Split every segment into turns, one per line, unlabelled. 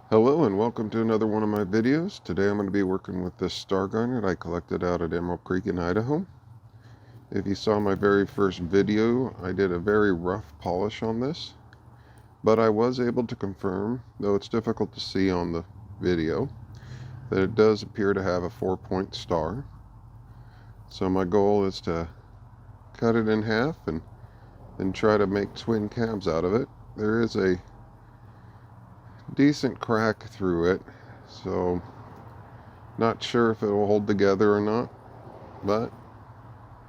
Hello and welcome to another one of my videos. Today I'm going to be working with this star garnet I collected out at Emerald Creek in Idaho. If you saw my very first video, I did a very rough polish on this, but I was able to confirm, though it's difficult to see on the video, that it does appear to have a 4-point star. So my goal is to cut it in half and then try to make twin cabs out of it. There is a decent crack through it, so not sure if it will hold together or not, but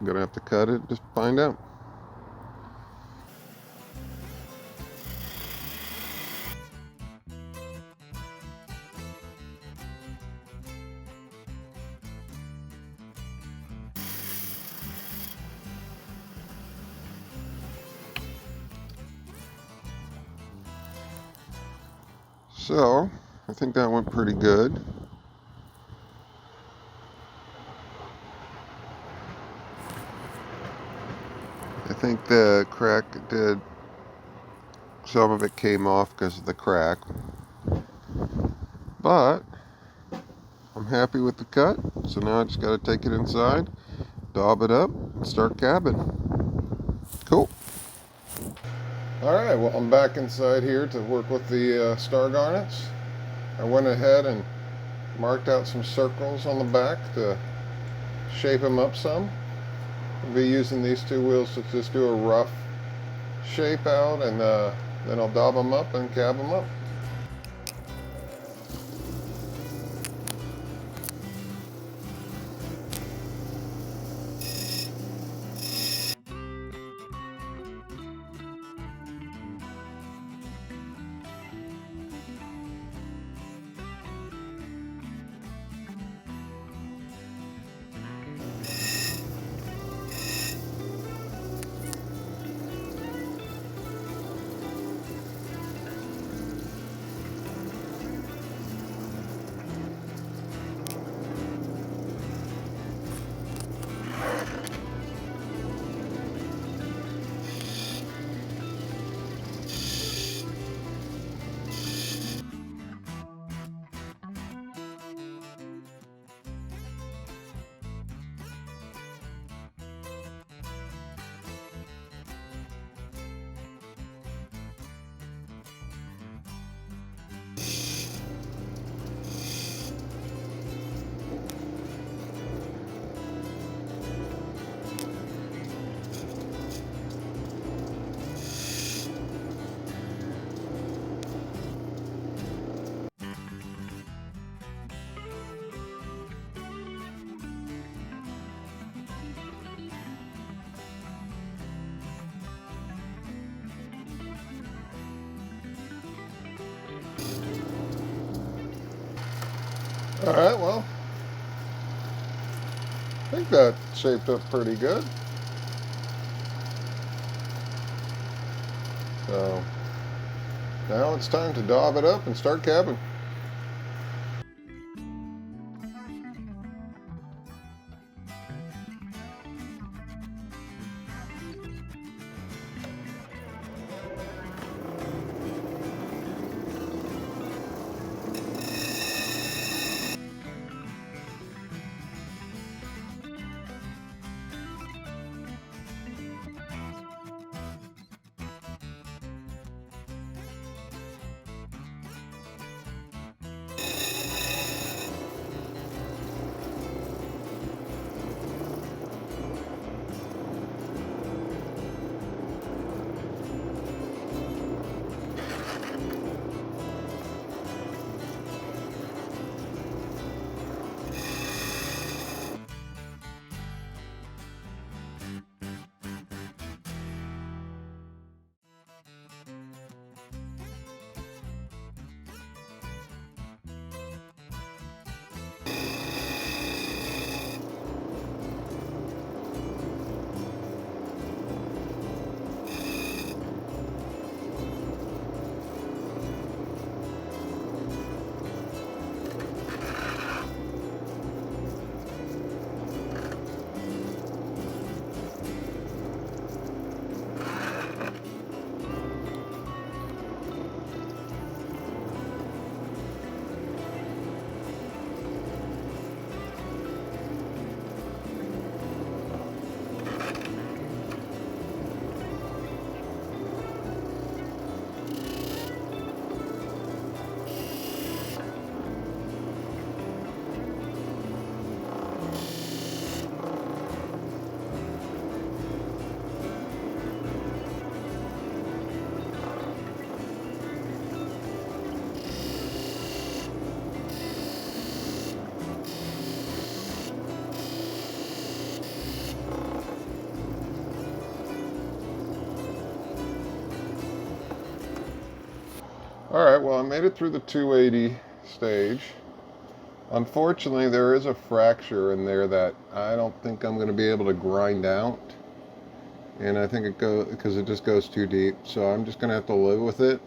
I'm gonna have to cut it to find out. So I think that went pretty good. I think the crack did, some of it came off because of the crack, but I'm happy with the cut. So now I just got to take it inside, daub it up, and start cabbing. Cool. Alright, well, I'm back inside here to work with the star garnets. I went ahead and marked out some circles on the back to shape them up some. I'll be using these two wheels to just do a rough shape out, and then I'll daub them up and cab them up. Alright, well, I think that shaped up pretty good. So now it's time to daub it up and start cabbing. made it through the 280 stage. Unfortunately, there is a fracture in there that I don't think I'm going to be able to grind out. And I think because it just goes too deep. So I'm just going to have to live with it.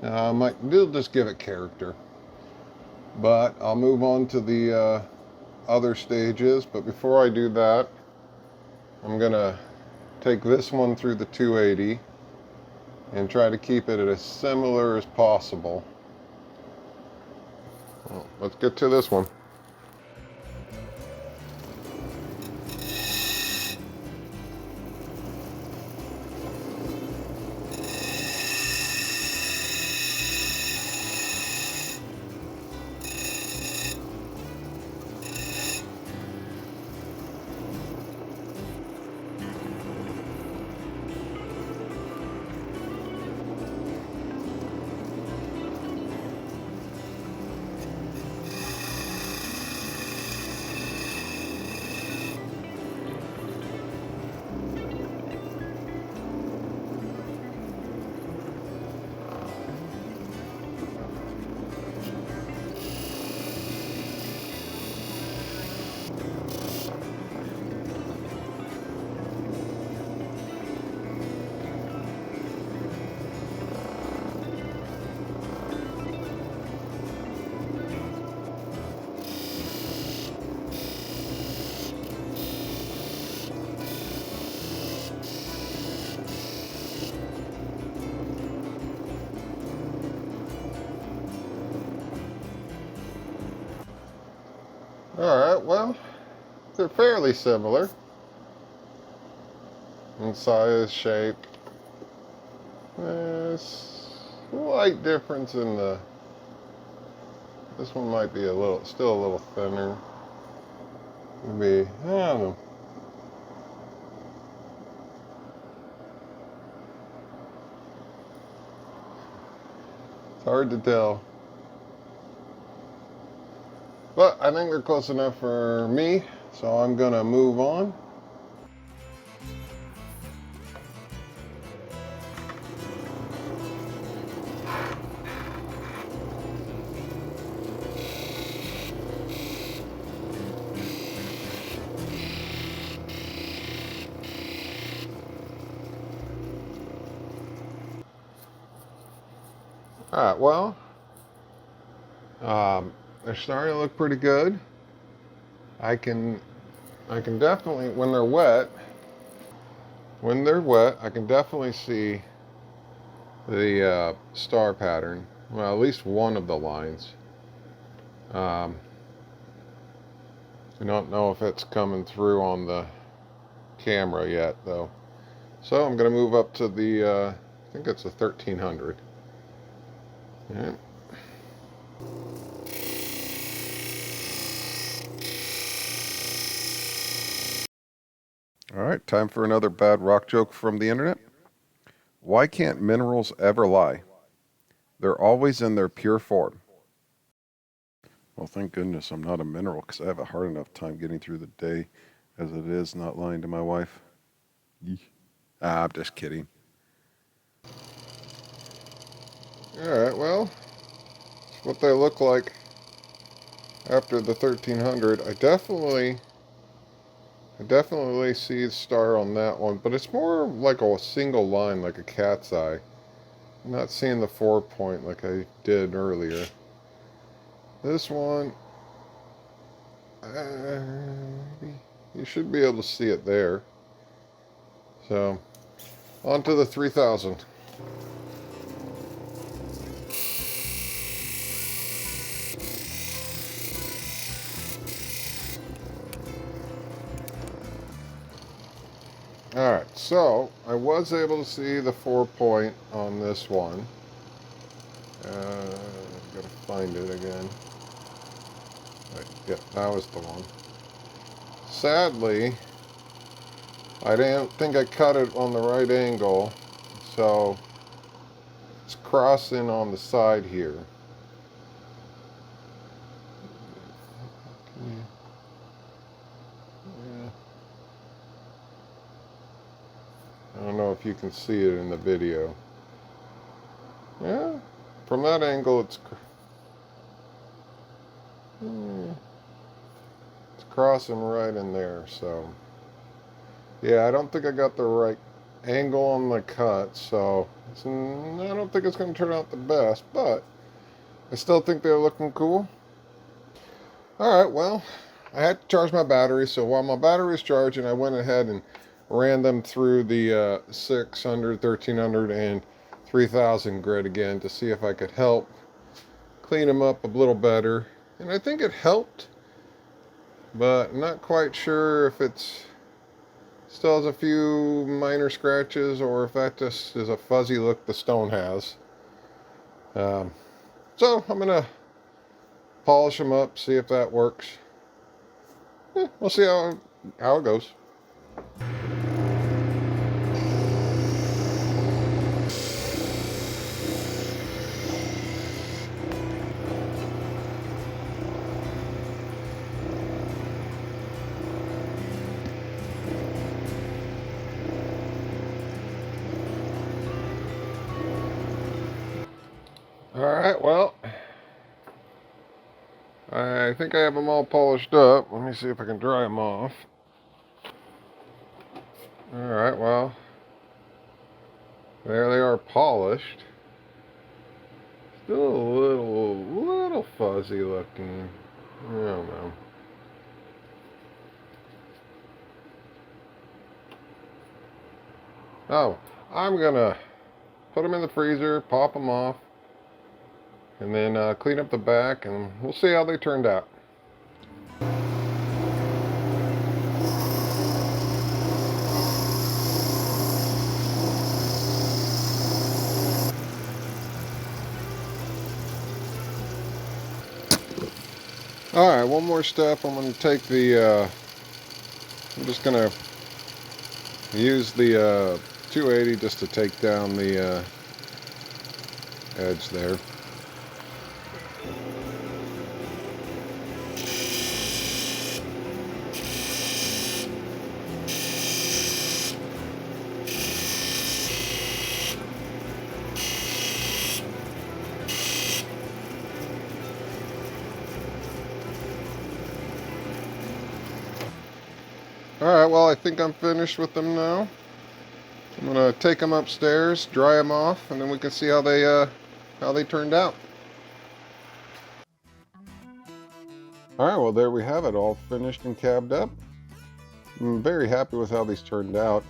It'll just give it character. But I'll move on to the other stages. But before I do that, I'm going to take this one through the 280 and try to keep it as similar as possible. Well, let's get to this one. Alright, well, they're fairly similar in size, shape. There's a slight difference in this one might be still a little thinner. Maybe, I don't know. It's hard to tell. But I think they're close enough for me, so I'm gonna move on. Alright, well, they're starting to look pretty good. I can definitely, when they're wet, I can definitely see the star pattern. Well, at least one of the lines. I don't know if it's coming through on the camera yet, though. So I'm going to move up to the, I think it's a 1300. Yeah. All right, time for another bad rock joke from the internet. Why can't minerals ever lie? They're always in their pure form. Well, thank goodness I'm not a mineral, because I have a hard enough time getting through the day as it is not lying to my wife. I'm just kidding. Alright, well, that's what they look like after the 1300. I definitely see the star on that one, but it's more like a single line, like a cat's eye. I'm not seeing the 4-point like I did earlier. This one, you should be able to see it there. So, on to the 3000. Alright, so I was able to see the 4-point on this one. Gotta find it again. Right, yeah, that was the one. Sadly, I didn't think I cut it on the right angle, so it's crossing on the side here. Yeah. I don't know if you can see it in the video. Yeah, from that angle, it's crossing right in there. So yeah, I don't think I got the right angle on the cut, so I don't think it's going to turn out the best, but I still think they're looking cool. Alright, well, I had to charge my battery, so while my battery was charging, I went ahead and ran them through the 600, 1300, and 3000 grit again to see if I could help clean them up a little better. And I think it helped, but I'm not quite sure if it's still has a few minor scratches or if that just is a fuzzy look the stone has. So I'm going to polish them up, see if that works. We'll see how it goes. Alright, well, I think I have them all polished up. Let me see if I can dry them off. Alright, well, there they are polished. Still a little fuzzy looking. I don't know. Oh, I'm gonna put them in the freezer, pop them off, and then clean up the back, and we'll see how they turned out. Alright, one more step. I'm going to take the, I'm just going to use the 280 just to take down the edge there. Alright, well, I think I'm finished with them now. I'm going to take them upstairs, dry them off, and then we can see how they turned out. Alright, well, there we have it, all finished and cabbed up. I'm very happy with how these turned out,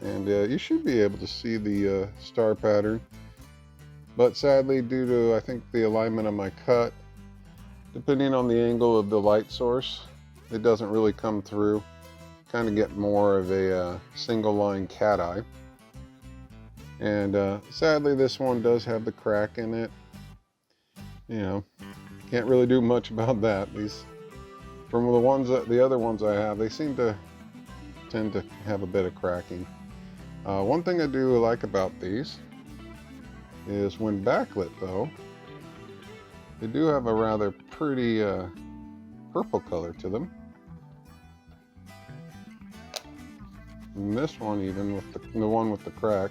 and you should be able to see the star pattern. But sadly, due to, I think, the alignment of my cut, depending on the angle of the light source, it doesn't really come through. Kind of get more of a single line cat eye. And sadly, this one does have the crack in it. You know, can't really do much about that. These, from the other ones I have, they seem to tend to have a bit of cracking. One thing I do like about these is when backlit, though, they do have a rather pretty purple color to them. And this one, even with the one with the crack,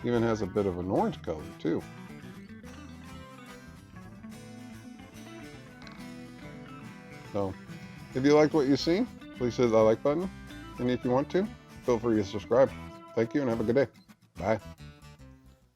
even has a bit of an orange color too. So, if you liked what you see, please hit the like button. And if you want to, feel free to subscribe. Thank you and have a good day. Bye.